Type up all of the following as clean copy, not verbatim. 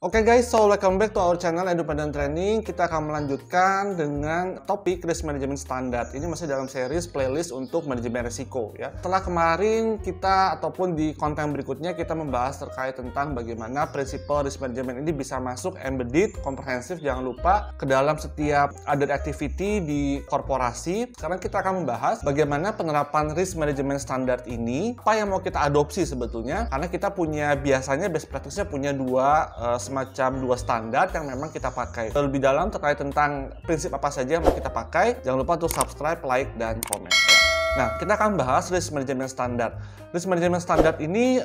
Oke guys, so welcome back to our channel Independent Training. Kita akan melanjutkan dengan topik risk management standard. Ini masih dalam series playlist untuk manajemen risiko ya. Setelah kemarin kita ataupun di konten berikutnya kita membahas terkait tentang bagaimana prinsipal risk management ini bisa masuk embedded, komprehensif, jangan lupa ke dalam setiap other activity di korporasi. Sekarang kita akan membahas bagaimana penerapan risk management standard ini, apa yang mau kita adopsi sebetulnya, karena kita punya biasanya best practice-nya punya semacam dua standar yang memang kita pakai. Lebih dalam terkait tentang prinsip apa saja yang mau kita pakai, jangan lupa untuk subscribe, like, dan komen. Nah, kita akan bahas risk management standard. Risk management standard ini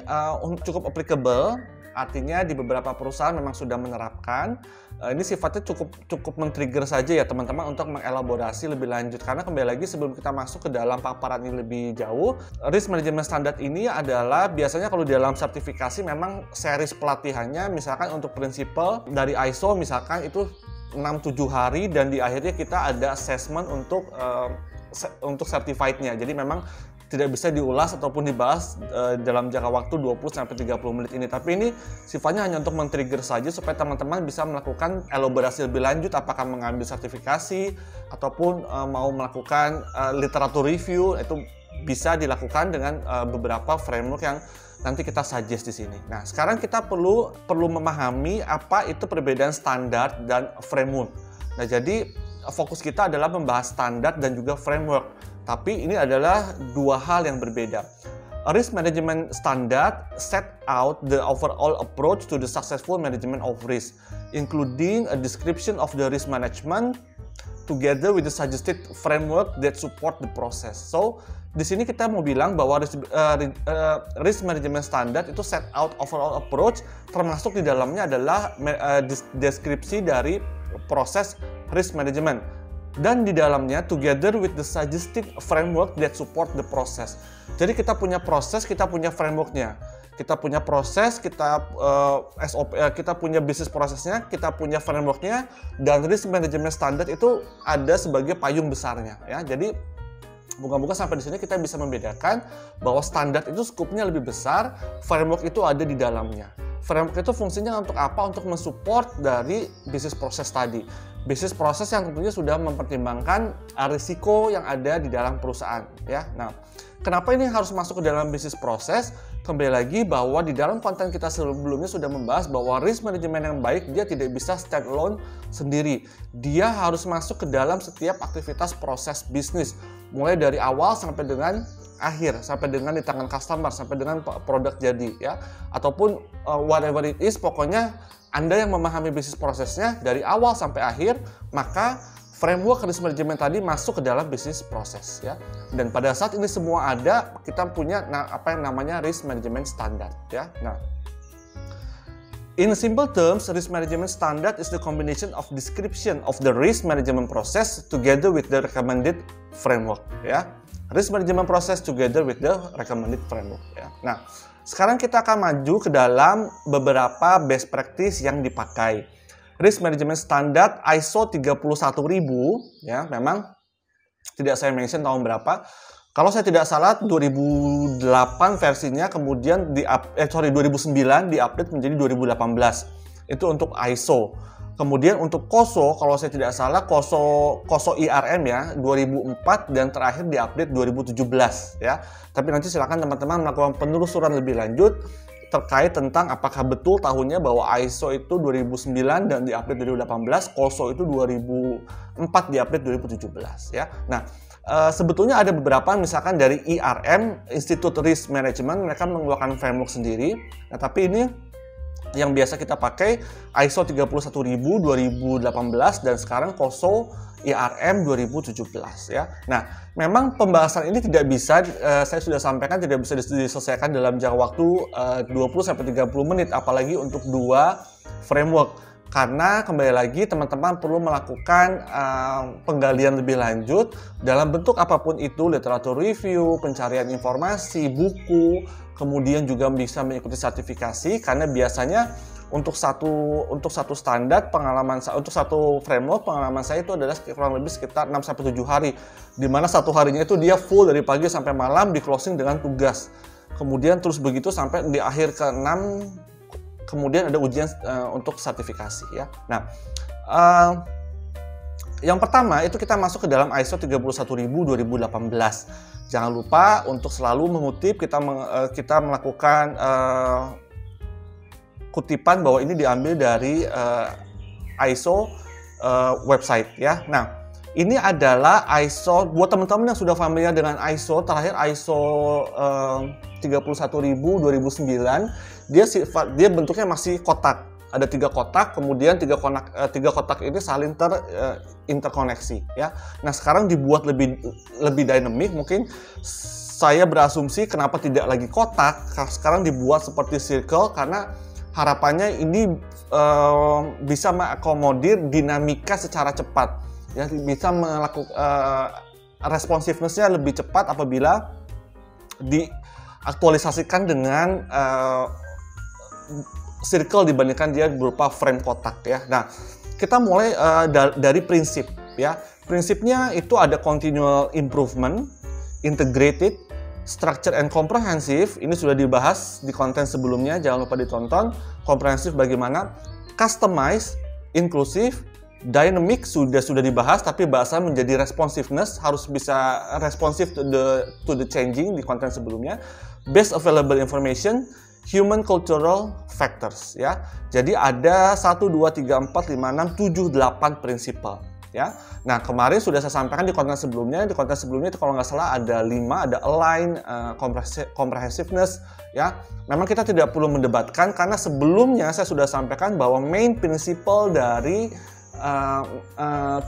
cukup applicable, artinya di beberapa perusahaan memang sudah menerapkan. Ini sifatnya cukup men-trigger saja ya teman-teman untuk mengelaborasi lebih lanjut. Karena kembali lagi sebelum kita masuk ke dalam paparan ini lebih jauh, risk management standard ini adalah biasanya kalau di dalam sertifikasi memang series pelatihannya, misalkan untuk prinsipal dari ISO misalkan itu 6-7 hari dan di akhirnya kita ada assessment untuk certified-nya. Jadi memang tidak bisa diulas ataupun dibahas dalam jangka waktu 20-30 menit ini. Tapi ini sifatnya hanya untuk men-trigger saja supaya teman-teman bisa melakukan elaborasi lebih lanjut, apakah mengambil sertifikasi ataupun mau melakukan literatur review. Itu bisa dilakukan dengan beberapa framework yang nanti kita suggest di sini. Nah, sekarang kita perlu memahami apa itu perbedaan standar dan framework. Nah, jadi fokus kita adalah membahas standar dan juga framework. Tapi ini adalah dua hal yang berbeda. A risk management standard set out the overall approach to the successful management of risk, including a description of the risk management together with the suggested framework that support the process. So, di sini kita mau bilang bahwa risk management standard itu set out overall approach, termasuk di dalamnya adalah deskripsi dari proses risk management. Dan di dalamnya together with the suggested framework that support the process. Jadi kita punya proses, kita punya frameworknya. Kita punya proses, kita SOP, kita punya bisnis prosesnya, kita punya frameworknya, dan risk management standard itu ada sebagai payung besarnya ya. Jadi moga-moga sampai di sini kita bisa membedakan bahwa standar itu skupnya lebih besar, framework itu ada di dalamnya. Framework itu fungsinya untuk apa? Untuk mensupport dari bisnis proses tadi. Bisnis proses yang tentunya sudah mempertimbangkan risiko yang ada di dalam perusahaan ya. Nah, kenapa ini harus masuk ke dalam bisnis proses? Kembali lagi bahwa di dalam konten kita sebelumnya sudah membahas bahwa risk management yang baik dia tidak bisa stand alone sendiri. Dia harus masuk ke dalam setiap aktivitas proses bisnis, mulai dari awal sampai dengan akhir, sampai dengan di tangan customer, sampai dengan produk jadi ya, ataupun whatever it is, pokoknya Anda yang memahami bisnis prosesnya dari awal sampai akhir, maka framework risk management tadi masuk ke dalam bisnis proses ya. Dan pada saat ini semua ada, kita punya apa yang namanya risk management standard ya. Nah, in simple terms, risk management standard is the combination of description of the risk management process together with the recommended framework ya. Risk management process together with the recommended framework ya. Nah, sekarang kita akan maju ke dalam beberapa best practice yang dipakai. Risk management standard ISO 31000 ya, memang tidak saya mention tahun berapa. Kalau saya tidak salah 2008 versinya, kemudian 2009 diupdate menjadi 2018. Itu untuk ISO. Kemudian untuk KOSO, kalau saya tidak salah KOSO IRM ya 2004 dan terakhir diupdate 2017 ya. Tapi nanti silakan teman-teman melakukan penelusuran lebih lanjut terkait tentang apakah betul tahunnya bahwa ISO itu 2009 dan diupdate 2018, KOSO itu 2004 diupdate 2017 ya. Nah, sebetulnya ada beberapa misalkan dari IRM, Institute Risk Management, mereka mengeluarkan framework sendiri. Nah, tapi ini yang biasa kita pakai ISO 31000 2018 dan sekarang KOSO IRM 2017 ya. Nah, memang pembahasan ini tidak bisa saya sudah sampaikan tidak bisa diselesaikan dalam jangka waktu 20-30 menit, apalagi untuk dua framework. Karena kembali lagi teman-teman perlu melakukan penggalian lebih lanjut dalam bentuk apapun itu, literatur review, pencarian informasi, buku, kemudian juga bisa mengikuti sertifikasi, karena biasanya untuk satu standar pengalaman untuk satu framework pengalaman saya itu adalah kurang lebih sekitar 6-7 hari, di mana satu harinya itu dia full dari pagi sampai malam di closing dengan tugas, kemudian terus begitu sampai di akhir ke-6 kemudian ada ujian untuk sertifikasi ya. Nah, yang pertama itu kita masuk ke dalam ISO 31000/2018. Jangan lupa untuk selalu mengutip, kita melakukan kutipan bahwa ini diambil dari ISO website ya. Nah, ini adalah ISO buat teman-teman yang sudah familiar dengan ISO, terakhir ISO 31000/2009, dia bentuknya masih kotak. Ada 3 kotak, kemudian 3 kotak ini saling interkoneksi ya. Nah, sekarang dibuat lebih dinamik, mungkin saya berasumsi kenapa tidak lagi kotak, sekarang dibuat seperti circle karena harapannya ini bisa mengakomodir dinamika secara cepat ya, bisa melakukan responsiveness-nya lebih cepat apabila diaktualisasikan dengan circle dibandingkan dia berupa frame kotak ya. Nah, kita mulai dari prinsip ya. Prinsipnya itu ada continual improvement, integrated, structure and comprehensive. Ini sudah dibahas di konten sebelumnya, jangan lupa ditonton. Komprehensif bagaimana, customize, inclusive, dynamic sudah dibahas, tapi bahasa menjadi responsiveness, harus bisa responsive to the changing di konten sebelumnya. Best available information, human cultural factors ya. Jadi ada 1, 2, 3, 4, 5, 6, 7, 8 prinsipal ya. Nah, kemarin sudah saya sampaikan di konten sebelumnya. Di konten sebelumnya itu kalau nggak salah ada 5, ada align, comprehensiveness ya. Memang kita tidak perlu mendebatkan karena sebelumnya saya sudah sampaikan bahwa main principle dari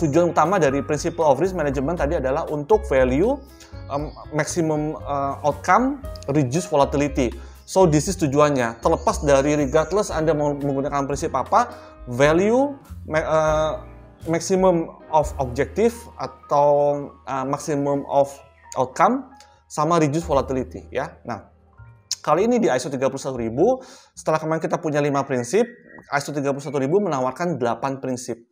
tujuan utama dari principle of risk management tadi adalah untuk value, maximum outcome, reduce volatility. So this is tujuannya. Terlepas dari regardless Anda mau menggunakan prinsip apa, value, maximum of objective atau maximum of outcome sama reduce volatility ya. Nah, kali ini di ISO 31000 setelah kemarin kita punya 5 prinsip, ISO 31000 menawarkan 8 prinsip.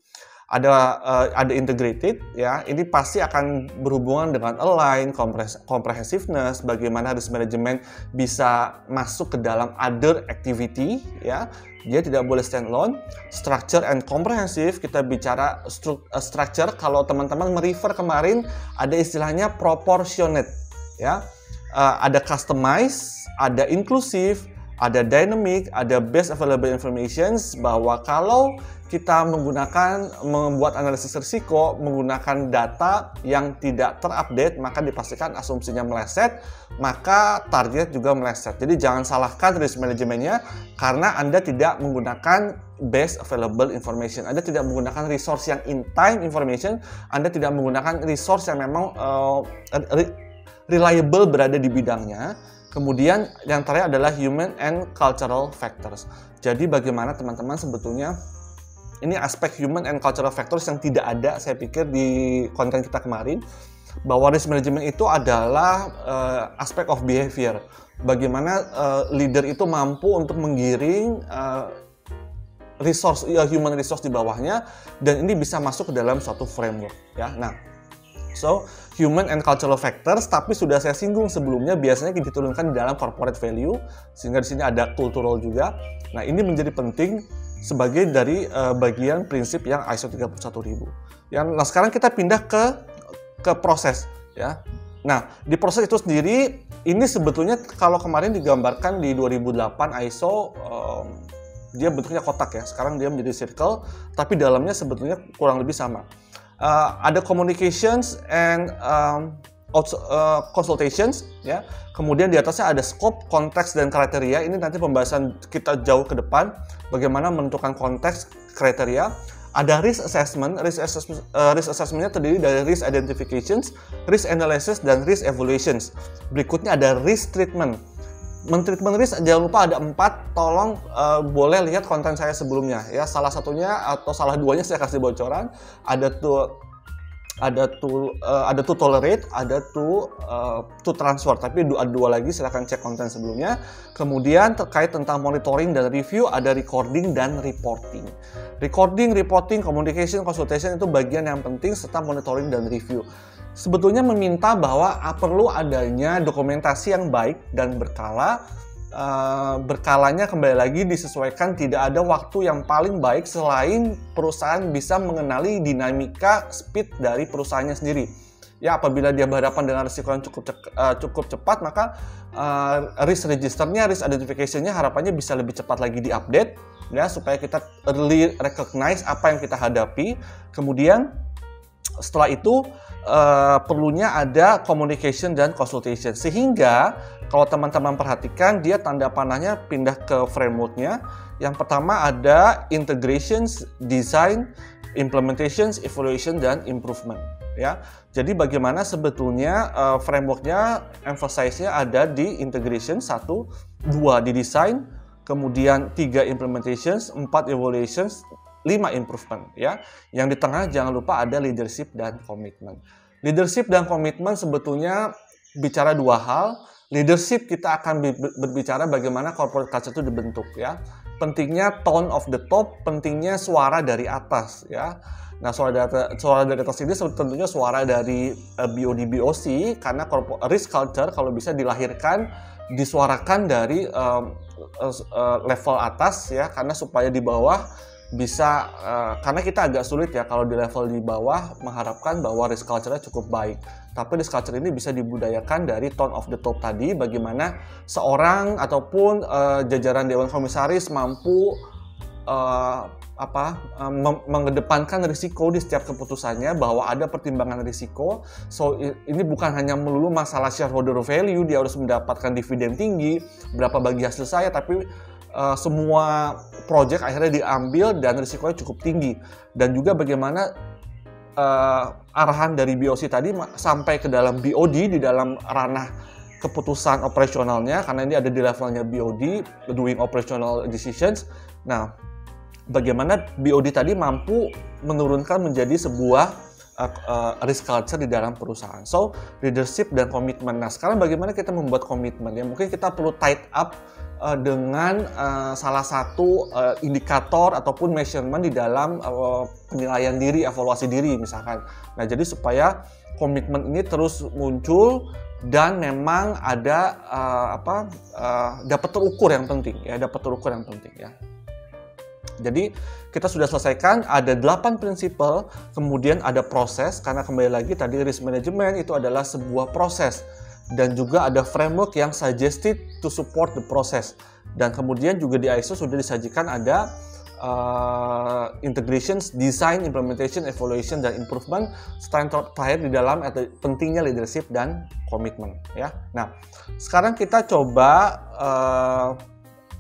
Ada integrated ya, ini pasti akan berhubungan dengan align, comprehensiveness, bagaimana risk management bisa masuk ke dalam other activity ya, dia tidak boleh stand alone. Structure and comprehensive, kita bicara structure, kalau teman-teman merefer kemarin ada istilahnya proportionate ya, ada customize, ada inclusive, ada dynamic, ada best available information, bahwa kalau kita membuat analisis risiko menggunakan data yang tidak terupdate, maka dipastikan asumsinya meleset, maka target juga meleset. Jadi jangan salahkan risk manajemennya karena Anda tidak menggunakan best available information. Anda tidak menggunakan resource yang in time information, Anda tidak menggunakan resource yang memang reliable berada di bidangnya. Kemudian yang terakhir adalah human and cultural factors. Jadi bagaimana teman-teman sebetulnya ini aspek human and cultural factors yang tidak ada saya pikir di konten kita kemarin, bahwa risk management itu adalah aspek of behavior. Bagaimana leader itu mampu untuk menggiring human resource di bawahnya, dan ini bisa masuk ke dalam suatu framework ya. Nah, so human and cultural factors, tapi sudah saya singgung sebelumnya, biasanya diturunkan di dalam corporate value, sehingga di sini ada cultural juga. Nah, ini menjadi penting sebagai dari bagian prinsip yang ISO 31000. Nah, sekarang kita pindah ke proses ya. Nah, di proses itu sendiri ini sebetulnya kalau kemarin digambarkan di 2008 ISO dia bentuknya kotak ya. Sekarang dia menjadi circle, tapi dalamnya sebetulnya kurang lebih sama. Ada communications and consultations ya. Kemudian di atasnya ada scope, konteks, dan kriteria. Ini nanti pembahasan kita jauh ke depan, bagaimana menentukan konteks, kriteria. Ada risk assessment. Risk assessment-nya terdiri dari risk identifications, risk analysis, dan risk evaluations. Berikutnya ada risk treatment. Men-treatment risk, jangan lupa ada 4, tolong boleh lihat konten saya sebelumnya ya. Salah satunya atau salah duanya saya kasih bocoran. Ada to tolerate, ada to transfer, tapi ada 2 lagi, silahkan cek konten sebelumnya. Kemudian terkait tentang monitoring dan review, ada recording dan reporting. Recording, reporting, communication, consultation itu bagian yang penting, serta monitoring dan review. Sebetulnya meminta bahwa perlu adanya dokumentasi yang baik dan berkala berkalanya kembali lagi disesuaikan, tidak ada waktu yang paling baik selain perusahaan bisa mengenali dinamika speed dari perusahaannya sendiri. Ya, apabila dia berhadapan dengan risiko yang cukup cepat, maka risk registernya, risk identification-nya harapannya bisa lebih cepat lagi diupdate, ya, supaya kita early recognize apa yang kita hadapi. Kemudian setelah itu perlunya ada communication dan consultation, sehingga kalau teman-teman perhatikan dia tanda panahnya pindah ke framework-nya. Yang pertama ada integrations, design, implementations, evaluation, dan improvement, ya. Jadi bagaimana sebetulnya framework-nya, emphasize-nya ada di integration 1, 2 di design, kemudian 3 implementations, 4 evaluations, 5 improvement, ya. Yang di tengah jangan lupa ada leadership dan komitmen. Leadership dan komitmen sebetulnya bicara dua hal. Leadership kita akan berbicara bagaimana corporate culture itu dibentuk, ya. Pentingnya tone of the top, pentingnya suara dari atas, ya. Nah, suara dari atas ini tentunya suara dari BOD BOC, karena risk culture kalau bisa dilahirkan, disuarakan dari level atas, ya, karena supaya di bawah bisa, karena kita agak sulit ya kalau di level di bawah mengharapkan bahwa risk culture-nya cukup baik. Tapi risk culture ini bisa dibudayakan dari tone of the top tadi, bagaimana seorang ataupun jajaran Dewan Komisaris mampu mengedepankan risiko di setiap keputusannya, bahwa ada pertimbangan risiko. So ini bukan hanya melulu masalah shareholder value, dia harus mendapatkan dividen tinggi, berapa bagi hasil saya, tapi semua project akhirnya diambil dan risikonya cukup tinggi. Dan juga bagaimana arahan dari BOC tadi sampai ke dalam BOD, di dalam ranah keputusan operasionalnya, karena ini ada di levelnya BOD, doing operational decisions. Nah, bagaimana BOD tadi mampu menurunkan menjadi sebuah risk culture di dalam perusahaan. So, leadership dan komitmen. Nah, sekarang bagaimana kita membuat komitmen? Ya, mungkin kita perlu tied up dengan salah satu indikator ataupun measurement di dalam penilaian diri, evaluasi diri misalkan. Nah, jadi supaya komitmen ini terus muncul dan memang ada dapat terukur yang penting, ya, dapat terukur yang penting, ya. Jadi kita sudah selesaikan, ada 8 prinsipal, kemudian ada proses, karena kembali lagi tadi risk management itu adalah sebuah proses, dan juga ada framework yang suggested to support the process. Dan kemudian juga di ISO sudah disajikan ada integrations, design, implementation, evaluation, dan improvement. Setelah terakhir di dalam pentingnya leadership dan komitmen, ya. Nah, sekarang kita coba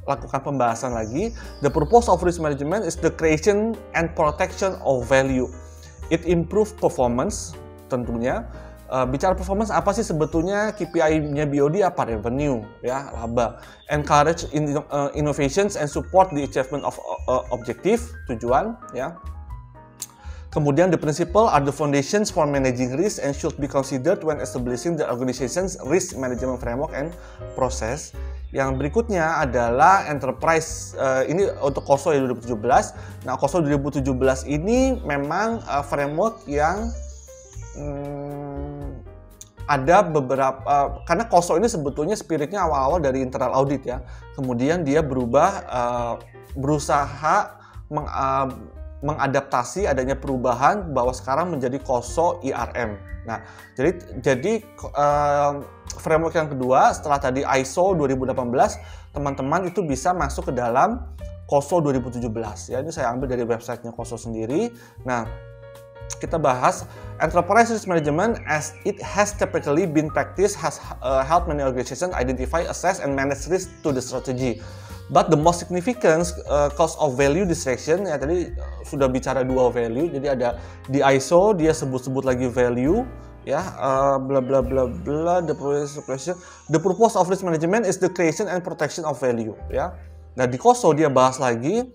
lakukan pembahasan lagi. The purpose of risk management is the creation and protection of value. It improve performance, tentunya. Bicara performance, apa sih sebetulnya KPI-nya BOD? Apa? Revenue, ya, laba. Encourage innovations and support the achievement of objective, tujuan, ya. Kemudian the principle are the foundations for managing risk and should be considered when establishing the organization's risk management framework and process. Yang berikutnya adalah enterprise, ini untuk KOSO 2017. Nah, KOSO 2017 ini memang framework yang ada beberapa, karena KOSO ini sebetulnya spiritnya awal-awal dari internal audit, ya. Kemudian dia berubah, berusaha mengadaptasi adanya perubahan bahwa sekarang menjadi KOSO IRM. Nah, jadi framework yang kedua setelah tadi ISO 2018, teman-teman itu bisa masuk ke dalam KOSO 2017. Ya, ini saya ambil dari websitenya KOSO sendiri. Nah, kita bahas enterprise risk management as it has typically been practiced has helped many organizations identify, assess, and manage risk to the strategy. But the most significant cause of value distraction, ya tadi sudah bicara dua value, jadi ada di ISO dia sebut-sebut lagi value, ya, bla bla bla bla. The purpose of risk management is the creation and protection of value, ya. Nah, di KOSO dia bahas lagi,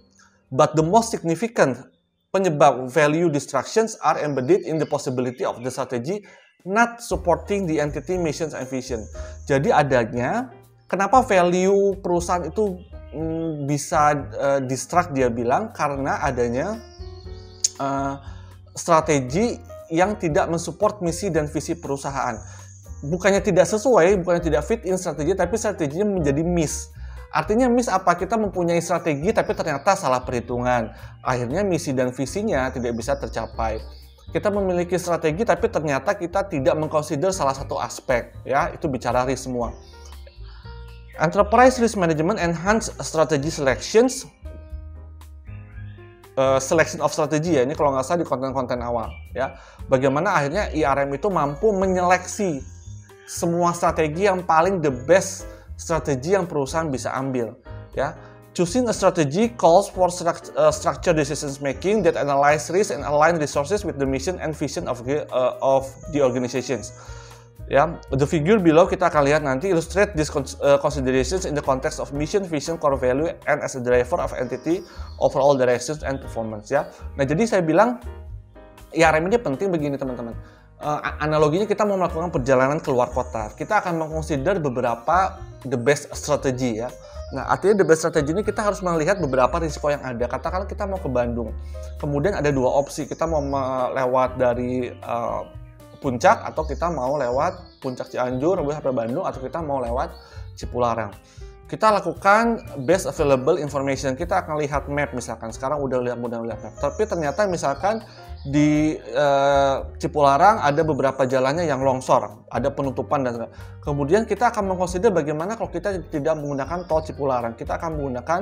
but the most significant penyebab value distractions are embedded in the possibility of the strategy not supporting the entity missions and vision. Jadi adanya, kenapa value perusahaan itu bisa distract, dia bilang karena adanya strategi yang tidak mensupport misi dan visi perusahaan. Bukannya tidak sesuai, bukannya tidak fit in strategi, tapi strateginya menjadi miss. Artinya miss apa? Kita mempunyai strategi tapi ternyata salah perhitungan. Akhirnya misi dan visinya tidak bisa tercapai. Kita memiliki strategi tapi ternyata kita tidak mengconsider salah satu aspek, ya. Itu bicara risk semua. Enterprise risk management enhance strategy selections. Selection of strategy ya, ini kalau nggak salah di konten-konten awal, ya. Bagaimana akhirnya IRM itu mampu menyeleksi semua strategi yang paling the best strategi yang perusahaan bisa ambil, ya. Choosing a strategy calls for structured decision making that analyze risk and align resources with the mission and vision of the organizations. Ya, the figure below kita akan lihat nanti illustrate these considerations in the context of mission, vision, core value, and as a driver of entity overall directions and performance. Ya, nah jadi saya bilang IRM ini penting begini teman-teman. Analoginya kita mau melakukan perjalanan keluar kota, kita akan mengconsider beberapa the best strategy ya. Nah, artinya the best strategy ini kita harus melihat beberapa risiko yang ada. Katakanlah kita mau ke Bandung, kemudian ada dua opsi, kita mau lewat dari Puncak atau kita mau lewat Puncak Cianjur sampai Bandung atau kita mau lewat Cipularang. Kita lakukan best available information. Kita akan lihat map misalkan. Sekarang udah lihat map. Tapi ternyata misalkan di Cipularang ada beberapa jalannya yang longsor, ada penutupan dan kemudian kita akan mengconsider bagaimana kalau kita tidak menggunakan tol Cipularang. Kita akan menggunakan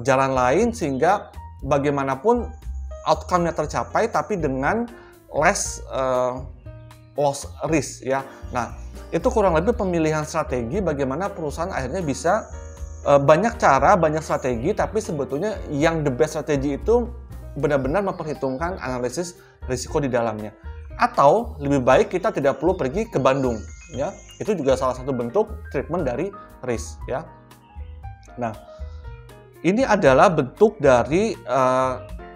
jalan lain sehingga bagaimanapun outcome-nya tercapai tapi dengan less loss risk ya. Nah, itu kurang lebih pemilihan strategi bagaimana perusahaan akhirnya bisa banyak cara, banyak strategi, tapi sebetulnya yang the best strategi itu benar-benar memperhitungkan analisis risiko di dalamnya. Atau lebih baik kita tidak perlu pergi ke Bandung ya. Itu juga salah satu bentuk treatment dari risk ya. Nah, ini adalah bentuk dari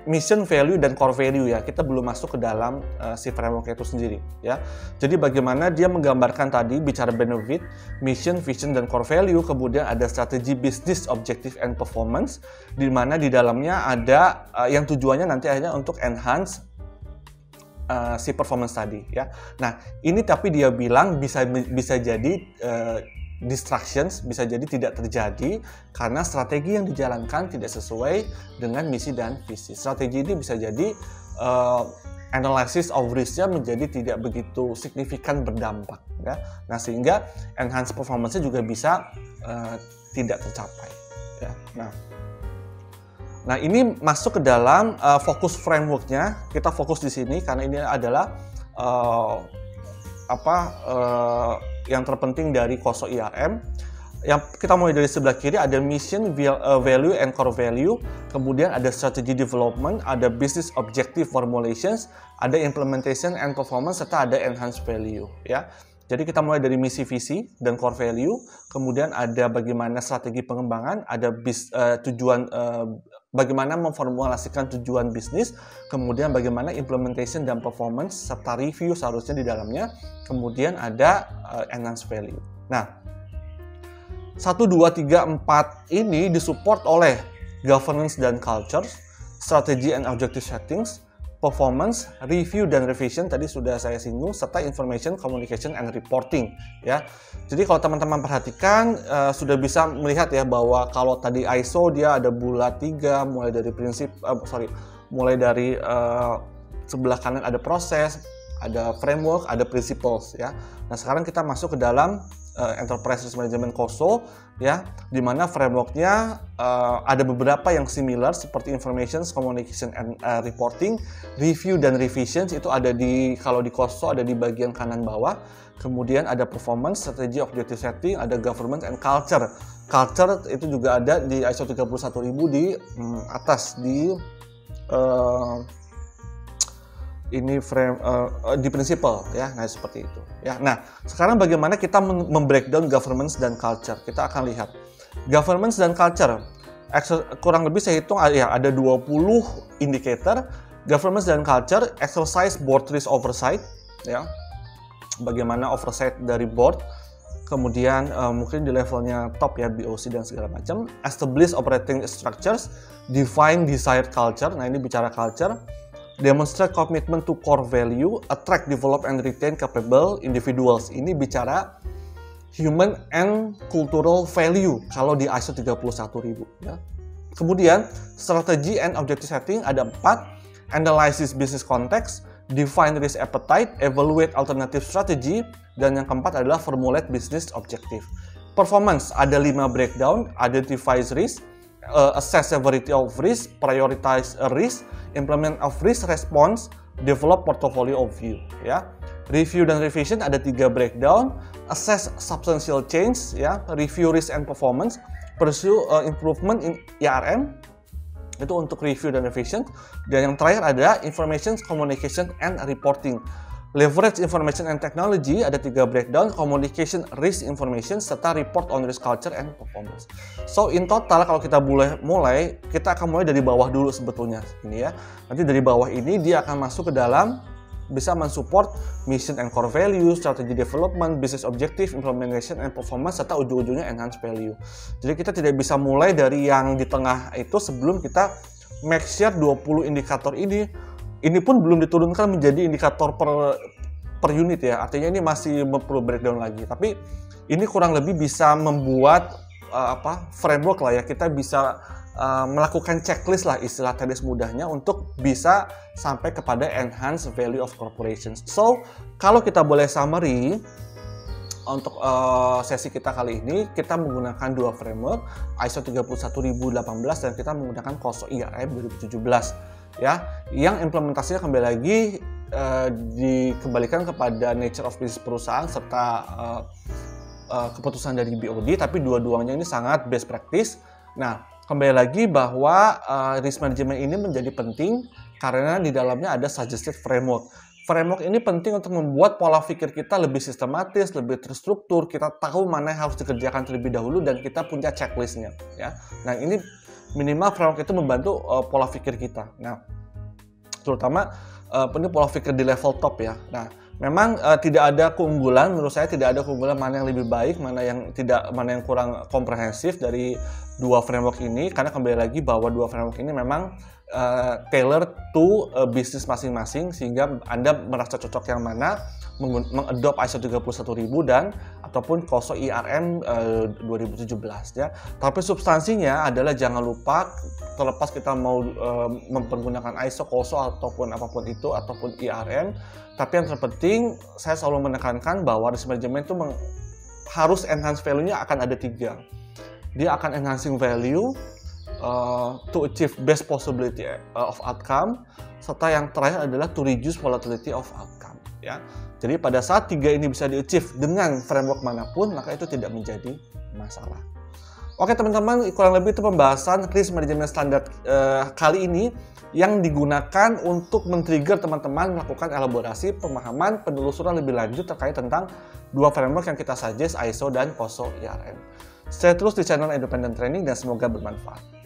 mission, value, dan core value ya. Kita belum masuk ke dalam si framework itu sendiri ya. Jadi bagaimana dia menggambarkan tadi bicara benefit, mission, vision, dan core value. Kemudian ada strategi bisnis, objective, and performance, di mana di dalamnya ada yang tujuannya nanti akhirnya untuk enhance si performance tadi ya. Nah, ini tapi dia bilang bisa jadi distractions, bisa jadi tidak terjadi karena strategi yang dijalankan tidak sesuai dengan misi dan visi. Strategi ini bisa jadi analysis of risk-nya menjadi tidak begitu signifikan berdampak ya. Nah, sehingga enhance performance-nya juga bisa tidak tercapai ya. Nah, ini masuk ke dalam fokus framework-nya. Kita fokus di sini karena ini adalah yang terpenting dari KOSO IRM. Yang kita mulai dari sebelah kiri ada mission, value, and core value. Kemudian ada strategy development, ada business objective formulations, ada implementation and performance, serta ada enhanced value. Ya. Jadi kita mulai dari misi, visi, dan core value. Kemudian ada bagaimana strategi pengembangan, ada tujuan, bagaimana memformulasikan tujuan bisnis, kemudian bagaimana implementation dan performance, serta review seharusnya di dalamnya, kemudian ada enhanced value. Nah, 1, 2, 3, 4 ini disupport oleh governance dan culture, strategy and objective settings, performance, review dan revision tadi sudah saya singgung, serta information, communication, and reporting ya. Jadi kalau teman-teman perhatikan sudah bisa melihat ya bahwa kalau tadi ISO dia ada bulat 3, mulai dari prinsip mulai dari sebelah kanan ada proses, ada framework, ada principles ya. Nah, sekarang kita masuk ke dalam Enterprise Risk Management KOSO ya, di mana frameworknya ada beberapa yang similar seperti information, communication, and reporting, review dan revisions itu ada kalau di KOSO ada di bagian kanan bawah. Kemudian ada performance, strategi, objective setting, ada governance and culture. Culture itu juga ada di ISO 31000 di atas di ini frame di principle ya. Nah, seperti itu ya. Nah, sekarang bagaimana kita membreakdown governance dan culture. Kita akan lihat governance dan culture kurang lebih saya hitung ya ada 20 indikator. Governance dan culture, exercise board risk oversight ya, bagaimana oversight dari board. Kemudian mungkin di levelnya top ya, BOC dan segala macam. Establish operating structures, define desired culture. Nah, ini bicara culture. Demonstrate commitment to core value, attract, develop, and retain capable individuals. Ini bicara human and cultural value kalau di ISO 31000 ya. Kemudian strategi and objective setting ada 4, analysis business context, define risk appetite, evaluate alternative strategy, dan yang keempat adalah formulate business objective. Performance ada 5 breakdown, identify risk, assess severity of risk, prioritize risk, implement of risk response, develop portfolio of view ya. Review dan revision ada 3 breakdown, assess substantial change ya, review risk and performance, pursue improvement in IRM, itu untuk review dan revision. Dan yang terakhir ada information, communication, and reporting. Leverage information and technology ada 3 breakdown, communication, risk information, serta report on risk culture and performance. So in total kalau kita mulai, kita akan mulai dari bawah dulu sebetulnya ini ya. Nanti dari bawah ini dia akan masuk ke dalam, bisa mensupport mission and core value, strategy development, business objective, implementation and performance, serta ujung-ujungnya enhance value. Jadi kita tidak bisa mulai dari yang di tengah itu sebelum kita make sure 20 indikator ini pun belum diturunkan menjadi indikator per unit ya. Artinya ini masih perlu breakdown lagi. Tapi ini kurang lebih bisa membuat framework lah ya. Kita bisa melakukan checklist lah istilah tenis mudahnya untuk bisa sampai kepada enhance value of corporations. So, kalau kita boleh summary untuk sesi kita kali ini, kita menggunakan 2 framework, ISO 31018 dan kita menggunakan KOSO IRM 2017 ya. Yang implementasinya kembali lagi dikembalikan kepada nature of business perusahaan serta keputusan dari BOD, tapi dua-duanya ini sangat best practice. Nah, kembali lagi bahwa risk management ini menjadi penting karena di dalamnya ada suggested framework. Framework ini penting untuk membuat pola pikir kita lebih sistematis, lebih terstruktur. Kita tahu mana yang harus dikerjakan terlebih dahulu dan kita punya checklistnya. Ya. Nah, ini minimal framework itu membantu pola pikir kita. Nah, terutama ini pola pikir di level top ya. Nah, memang tidak ada keunggulan, menurut saya tidak ada keunggulan mana yang lebih baik, mana yang kurang komprehensif dari 2 framework ini, karena kembali lagi bahwa 2 framework ini memang tailored to bisnis masing-masing, sehingga Anda merasa cocok yang mana, mengadopt ISO 31000 dan ataupun KOSO IRM 2017 ya. Tapi substansinya adalah jangan lupa, terlepas kita mau mempergunakan ISO, KOSO ataupun apapun itu ataupun IRM, tapi yang terpenting saya selalu menekankan bahwa risk management itu harus enhance value-nya akan ada 3. Dia akan enhancing value to achieve best possibility of outcome, serta yang terakhir adalah to reduce volatility of outcome ya. Jadi pada saat 3 ini bisa di-achieve dengan framework manapun, maka itu tidak menjadi masalah. Oke teman-teman, kurang lebih itu pembahasan risk management standard kali ini yang digunakan untuk men-trigger teman-teman melakukan elaborasi, pemahaman, penelusuran lebih lanjut terkait tentang 2 framework yang kita suggest, ISO dan KOSO IRM. Stay terus di channel Independent Training dan semoga bermanfaat.